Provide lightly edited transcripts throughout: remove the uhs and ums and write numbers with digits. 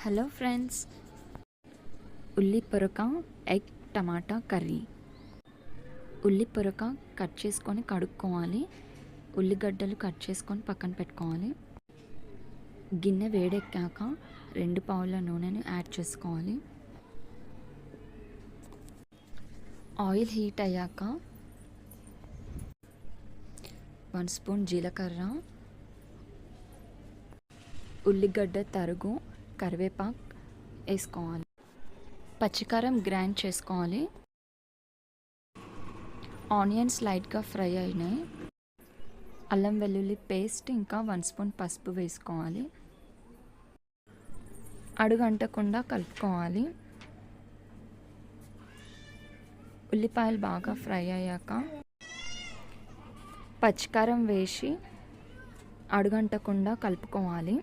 Hello friends, ఉల్లి పొరక egg టమాటా curry. ఉల్లి పొరక cut చేసుకొని కడుక్కోవాలి. ఉల్లిగడ్డలు కట్ చేసుకొని పక్కన పెట్టుకోవాలి. గిన్నె వేడెక్కాక 2 పావుల నూనెను యాడ్ చేసుకోవాలి. ఆయిల్ హీట్ అయ్యాక 1 స్పూన్ జీలకర్ర, ఉల్లిగడ్డ తరుగు, కరివేపాకు వేసుకోవాలి. పచ్చికారం గ్రైండ్ చేసుకోవాలి. ఆనియన్స్ లైట్గా ఫ్రై అయినాయి. అల్లం వెల్లుల్లి పేస్ట్ ఇంకా 1 స్పూన్ పసుపు వేసుకోవాలి. అడుగంటకుండా కలుపుకోవాలి. ఉల్లిపాయలు బాగా ఫ్రై అయ్యాక పచ్చికారం వేసి అడుగంటకుండా కలుపుకోవాలి.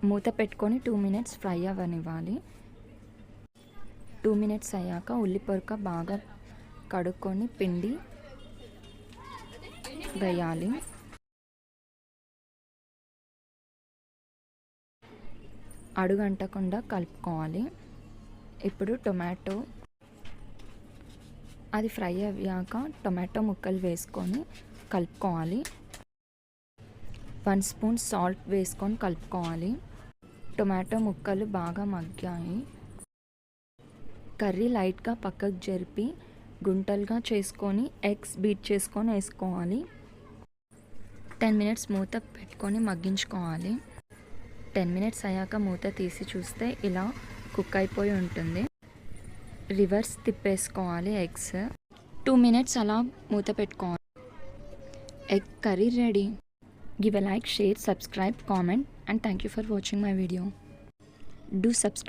మూత పెట్టుకొని 2 మినిట్స్ ఫ్రై అవ్వనివ్వాలి. 2 మినిట్స్ అయ్యాక ఉల్లి పొరక బాగా కడుక్కొని పిండి వేయాలి. అడుగంటకుండా కలుపుకోవాలి. ఇప్పుడు టొమాటో అది ఫ్రై అయ్యాక టొమాటో ముక్కలు వేసుకొని కలుపుకోవాలి. 1 స్పూన్ సాల్ట్ వేసుకొని కలుపుకోవాలి. టొమాటో ముక్కలు బాగా మగ్గాయి. కర్రీ లైట్గా పక్కకు జరిపి గుంటలుగా చేసుకొని ఎగ్స్ బీట్ చేసుకొని వేసుకోవాలి. 10 మినిట్స్ మూత పెట్టుకొని మగ్గించుకోవాలి. 10 మినిట్స్ అయ్యాక మూత తీసి చూస్తే ఇలా కుక్ అయిపోయి ఉంటుంది. Reverse తిప్పేసుకోవాలి eggs. 2 మినిట్స్ అలా మూత పెట్టుకోవాలి. Egg curry ready. Give a like, share, subscribe, comment, and thank you for watching my video. Do subscribe.